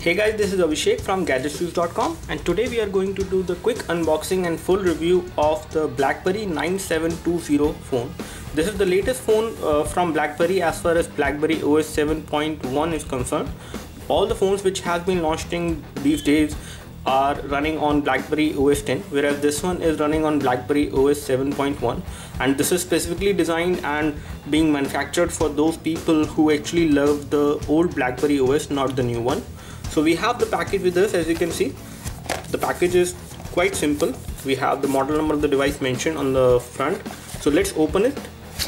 Hey guys, this is Abhishek from gadgetsreviews.com, and today we are going to do the quick unboxing and full review of the Blackberry 9720 phone. This is the latest phone from Blackberry as far as Blackberry OS 7.1 is concerned. All the phones which have been launching these days are running on Blackberry OS 10, whereas this one is running on Blackberry OS 7.1, and this is specifically designed and being manufactured for those people who actually love the old Blackberry OS, not the new one. So we have the package with us. As you can see, the package is quite simple. We have the model number of the device mentioned on the front. So let's open it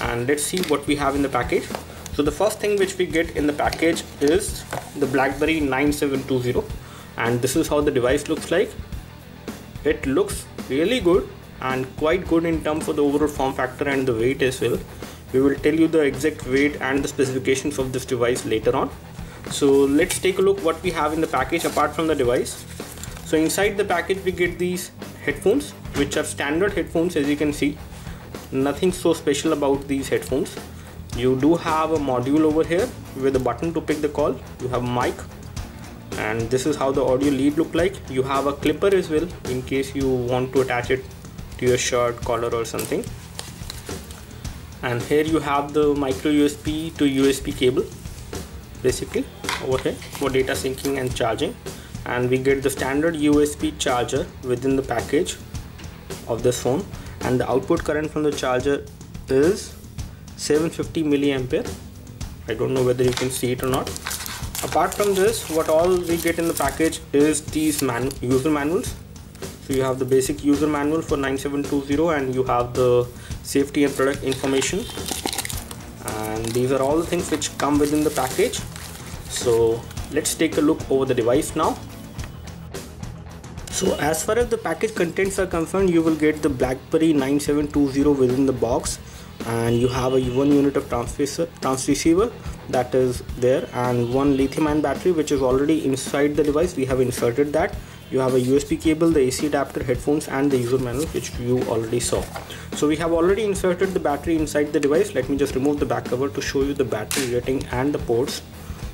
and let's see what we have in the package. So the first thing which we get in the package is the Blackberry 9720, and this is how the device looks like. It looks really good and quite good in terms of the overall form factor and the weight as well. We will tell you the exact weight and the specifications of this device later on. So let's take a look what we have in the package apart from the device. So inside the package we get these headphones, which are standard headphones. As you can see, nothing so special about these headphones. You do have a module over here with a button to pick the call. You have a mic, and this is how the audio lead look like. You have a clipper as well in case you want to attach it to your shirt collar or something. And here you have the micro USB to USB cable, basically over here for data syncing and charging. And we get the standard USB charger within the package of this phone, and the output current from the charger is 750 milliampere. I don't know whether you can see it or not. Apart from this, what all we get in the package is these user manuals. So you have the basic user manual for 9720, and you have the safety and product information, and these are all the things which come within the package. So let's take a look over the device now. So as far as the package contents are concerned, you will get the Blackberry 9720 within the box, and you have a 1 unit of transceiver that is there, and one lithium-ion battery which is already inside the device. We have inserted that. You have a USB cable, the AC adapter, headphones, and the user manual, which you already saw. So we have already inserted the battery inside the device. Let me just remove the back cover to show you the battery rating and the ports.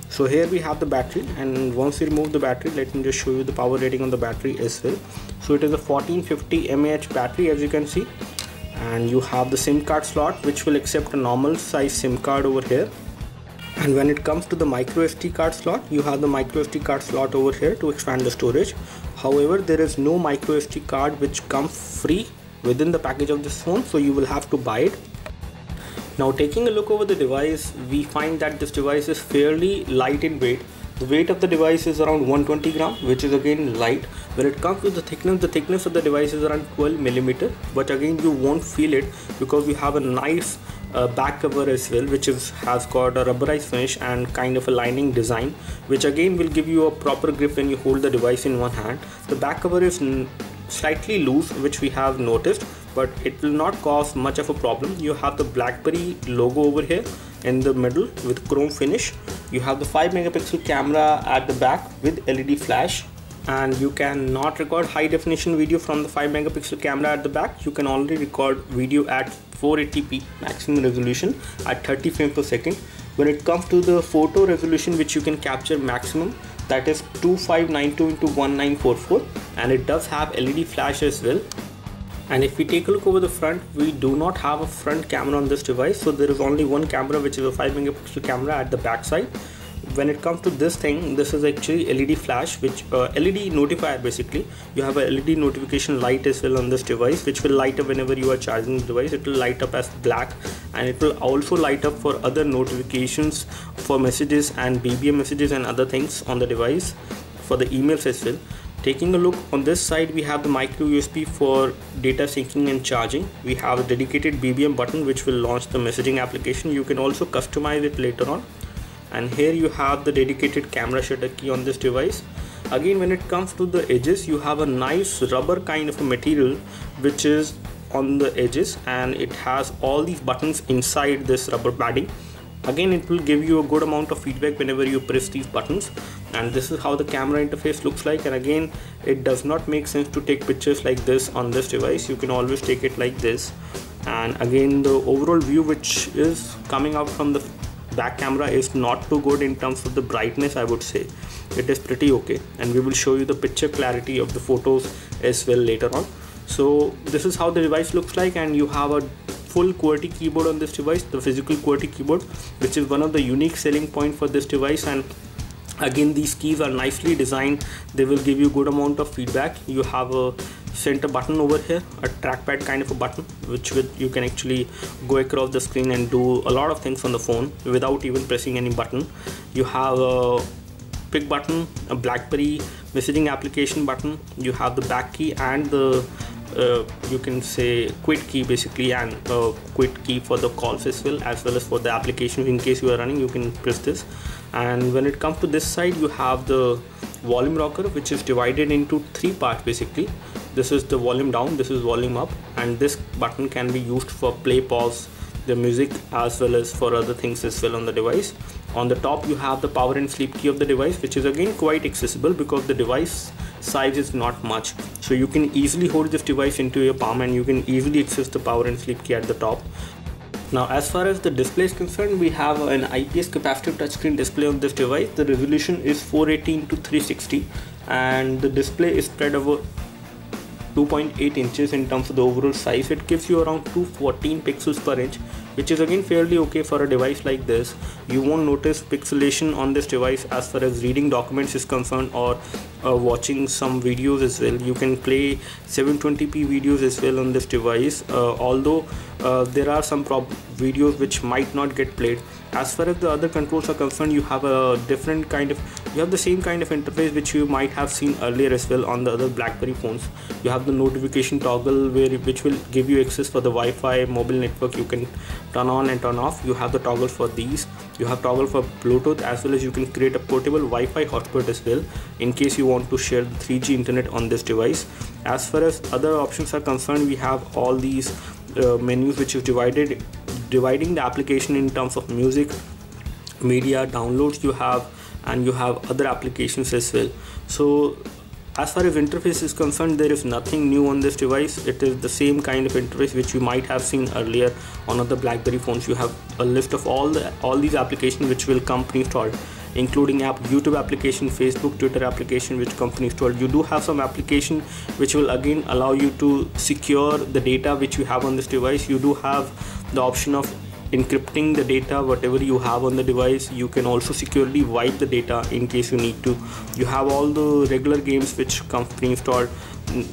So here we have the battery, and once you remove the battery, let me just show you the power rating on the battery as well. So it is a 1450 mAh battery, as you can see, and you have the SIM card slot which will accept a normal size SIM card over here. And when it comes to the micro SD card slot, you have the micro SD card slot over here to expand the storage. However, there is no micro SD card which comes free within the package of this phone, so you will have to buy it. Now, taking a look over the device, we find that this device is fairly light in weight. The weight of the device is around 120 grams, which is again light. When it comes to the thickness of the device is around 12 millimeter, but again you won't feel it because we have a nice back cover as well, which has got a rubberized finish and kind of a lining design, which again will give you a proper grip when you hold the device in one hand. The back cover is slightly loose, which we have noticed, but it will not cause much of a problem. You have the Blackberry logo over here in the middle with chrome finish. You have the 5 megapixel camera at the back with LED flash, and you cannot record high definition video from the 5 megapixel camera at the back. You can only record video at 480p maximum resolution at 30 frames per second. When it comes to the photo resolution which you can capture maximum, that is 2592 into 1944, and it does have LED flash as well. And if we take a look over the front, we do not have a front camera on this device, so there is only one camera, which is a 5 megapixel camera at the back side. When it comes to this thing, this is actually LED flash, which LED notifier. Basically, you have a LED notification light as well on this device, which will light up whenever you are charging the device. It will light up as black, and it will also light up for other notifications for messages and BBM messages and other things on the device, for the emails as well. Taking a look on this side, we have the micro USB for data syncing and charging. We have a dedicated BBM button which will launch the messaging application. You can also customize it later on. And here you have the dedicated camera shutter key on this device. Again, when it comes to the edges, you have a nice rubber kind of a material which is on the edges, and it has all these buttons inside this rubber padding. Again, it will give you a good amount of feedback whenever you press these buttons, and this is how the camera interface looks like. And again, it does not make sense to take pictures like this on this device. You can always take it like this. And again, the overall view which is coming out from the back camera is not too good in terms of the brightness. I would say it is pretty okay, and we will show you the picture clarity of the photos as well later on. So this is how the device looks like, and you have a full QWERTY keyboard on this device, the physical QWERTY keyboard, which is one of the unique selling point for this device. And again, these keys are nicely designed. They will give you good amount of feedback. You have a center button over here, a trackpad kind of a button, which you can actually go across the screen and do a lot of things on the phone without even pressing any button. You have a pick button, a Blackberry messaging application button. You have the back key and the you can say quit key basically, and quit key for the calls as well as for the application. In case you are running, you can press this. And when it comes to this side, you have the volume rocker, which is divided into 3 parts basically. This is the volume down, this is volume up, and this button can be used for play, pause the music as well as for other things as well on the device. On the top you have the power and sleep key of the device, which is again quite accessible because the device size is not much, so you can easily hold this device into your palm and you can easily access the power and sleep key at the top. Now as far as the display is concerned, we have an IPS capacitive touchscreen display on this device. The resolution is 480x360 and the display is spread over 2.8 inches in terms of the overall size. It gives you around 214 pixels per inch, which is again fairly okay for a device like this. You won't notice pixelation on this device as far as reading documents is concerned or watching some videos as well. You can play 720p videos as well on this device, although there are some videos which might not get played. As far as the other controls are concerned, you have a different kind of, you have the same kind of interface which you might have seen earlier as well on the other Blackberry phones. You have the notification toggle which will give you access for the Wi-Fi mobile network. You can turn on and turn off. You have the toggle for these. You have toggle for Bluetooth, as well as you can create a portable Wi-Fi hotspot as well in case you want to share the 3G internet on this device. As far as other options are concerned, we have all these menus which is dividing the application in terms of music, media, downloads you have, and you have other applications as well. So as far as interface is concerned, there is nothing new on this device. It is the same kind of interface which you might have seen earlier on other Blackberry phones. You have a list of all these applications which will come pre-installed, including YouTube application, Facebook, Twitter application which company installed. You do have some application which will again allow you to secure the data which you have on this device. You do have the option of encrypting the data whatever you have on the device. You can also securely wipe the data in case you need to. You have all the regular games which company installed.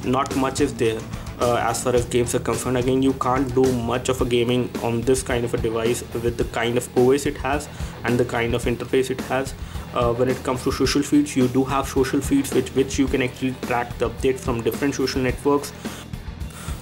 Not much is there as far as games are concerned. Again, you can't do much of a gaming on this kind of a device with the kind of OS it has and the kind of interface it has. When it comes to social feeds, you do have social feeds which you can actually track the update from different social networks.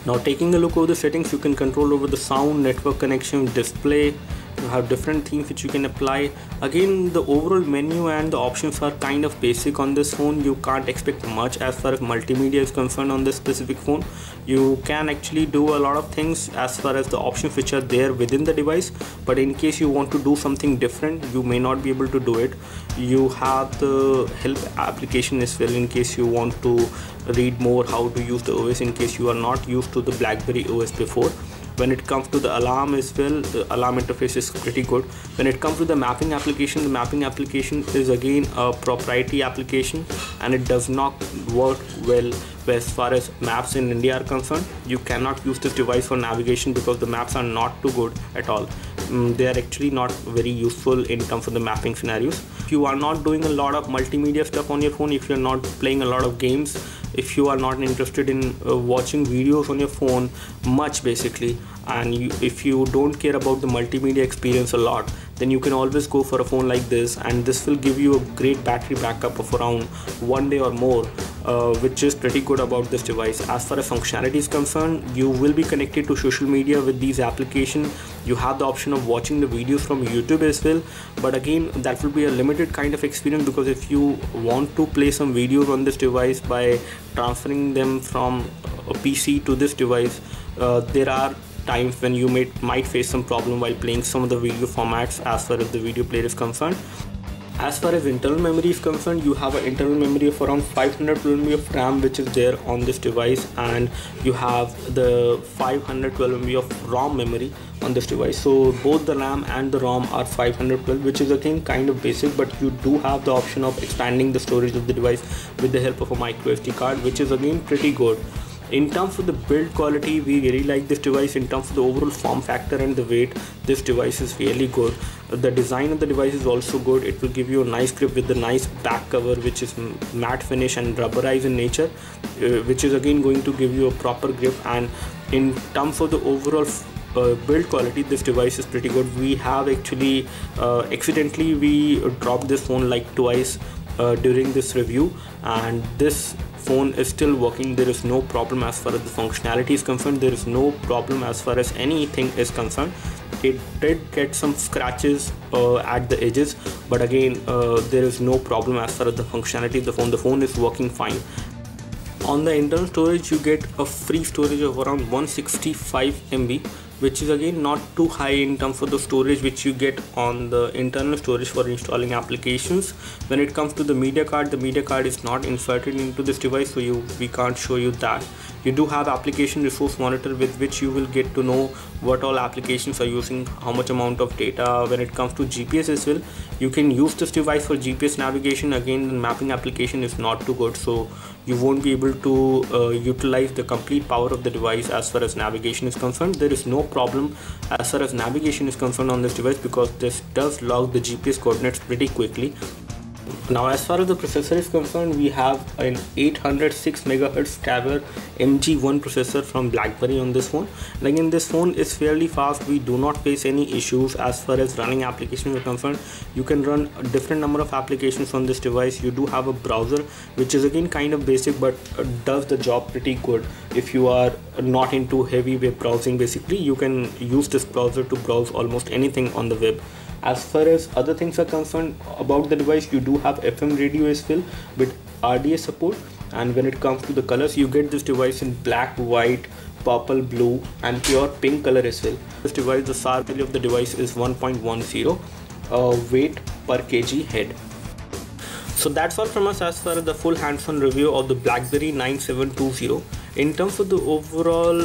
Now taking a look over the settings, you can control over the sound, network connection, display. You have different themes which you can apply. Again, the overall menu and the options are kind of basic on this phone. You can't expect much as far as multimedia is concerned on this specific phone. You can actually do a lot of things as far as the options which are there within the device, but in case you want to do something different, you may not be able to do it. You have the help application as well in case you want to read more how to use the OS in case you are not used to the Blackberry OS before. When it comes to the alarm as well, the alarm interface is pretty good. When it comes to the mapping application, the mapping application is again a proprietary application and it does not work well as far as maps in India are concerned. You cannot use this device for navigation because the maps are not too good at all. They are actually not very useful in terms of the mapping scenarios. If you are not doing a lot of multimedia stuff on your phone, if you are not playing a lot of games, if you are not interested in watching videos on your phone much basically, and if you don't care about the multimedia experience a lot, then you can always go for a phone like this, and this will give you a great battery backup of around 1 day or more, which is pretty good about this device. As far as functionality is concerned, you will be connected to social media with these applications. You have the option of watching the videos from YouTube as well, but again that will be a limited kind of experience, because if you want to play some videos on this device by transferring them from a PC to this device, there are times when you might face some problem while playing some of the video formats as far as the video player is concerned. As far as internal memory is concerned, you have an internal memory of around 512 MB of RAM which is there on this device, and you have the 512 MB of ROM memory on this device. So both the RAM and the ROM are 512, which is again kind of basic, but you do have the option of expanding the storage of the device with the help of a micro SD card, which is again pretty good. In terms of the build quality, we really like this device. In terms of the overall form factor and the weight, this device is really good. The design of the device is also good. It will give you a nice grip with the nice back cover, which is matte finish and rubberized in nature, which is again going to give you a proper grip. And in terms of the overall build quality, this device is pretty good. We have actually accidentally we dropped this phone like twice during this review, and this phone is still working. There is no problem as far as the functionality is concerned. There is no problem as far as anything is concerned. It did get some scratches at the edges, but again there is no problem as far as the functionality of the phone. The phone is working fine. On the internal storage, you get a free storage of around 165 MB, which is again not too high in terms of the storage which you get on the internal storage for installing applications. When it comes to the media card is not inserted into this device, so we can't show you that. You do have application resource monitor with which you will get to know what all applications are using, how much amount of data. When it comes to GPS as well, you can use this device for GPS navigation. Again, the mapping application is not too good, so you won't be able to utilize the complete power of the device as far as navigation is concerned. There is no problem as far as navigation is concerned on this device, because this does log the GPS coordinates pretty quickly. Now, as far as the processor is concerned, we have an 806 MHz Tabor MG1 processor from Blackberry on this phone. And again, this phone is fairly fast. We do not face any issues as far as running applications are concerned. You can run a different number of applications on this device. You do have a browser which is again kind of basic, but does the job pretty good. If you are not into heavy web browsing, basically you can use this browser to browse almost anything on the web. As far as other things are concerned about the device, you do have FM radio as well with RDA support. And when it comes to the colors, you get this device in black, white, purple, blue and pure pink color as well. This device, the SAR value of the device is 1.10 weight per kg head. So that's all from us as far as the full hands-on review of the Blackberry 9720. In terms of the overall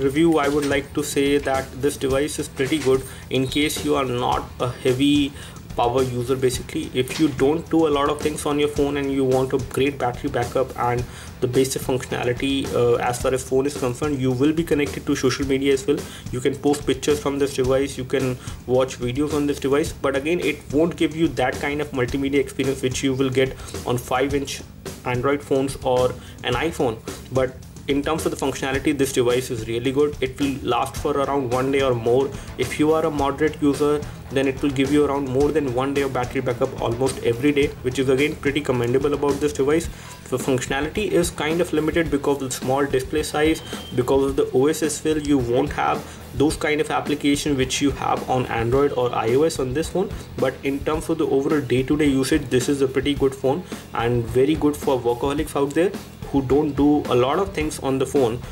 review, I would like to say that this device is pretty good in case you are not a heavy power user. Basically, if you don't do a lot of things on your phone and you want a great battery backup and the basic functionality as far as phone is concerned, you will be connected to social media as well. You can post pictures from this device, you can watch videos on this device, but again it won't give you that kind of multimedia experience which you will get on 5-inch Android phones or an iPhone. But in terms of the functionality, this device is really good. It will last for around 1 day or more. If you are a moderate user, then it will give you around more than 1 day of battery backup almost every day, which is again pretty commendable about this device. The functionality is kind of limited because of the small display size, because of the OS as well. You won't have those kind of application which you have on Android or iOS on this phone. But in terms of the overall day-to-day usage, this is a pretty good phone and very good for workaholics out there who don't do a lot of things on the phone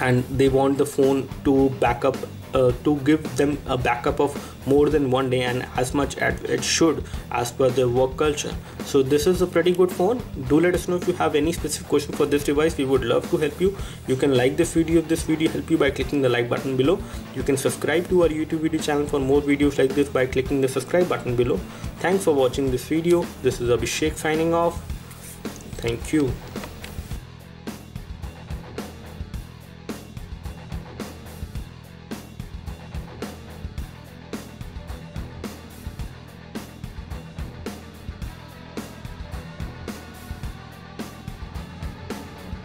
and they want the phone to backup to give them a backup of more than 1 day and as much as it should as per their work culture. So this is a pretty good phone. Do let us know if you have any specific question for this device. We would love to help you. You can like this video if this video helped you by clicking the like button below. You can subscribe to our YouTube video channel for more videos like this by clicking the subscribe button below. Thanks for watching this video. This is Abhishek signing off. Thank you.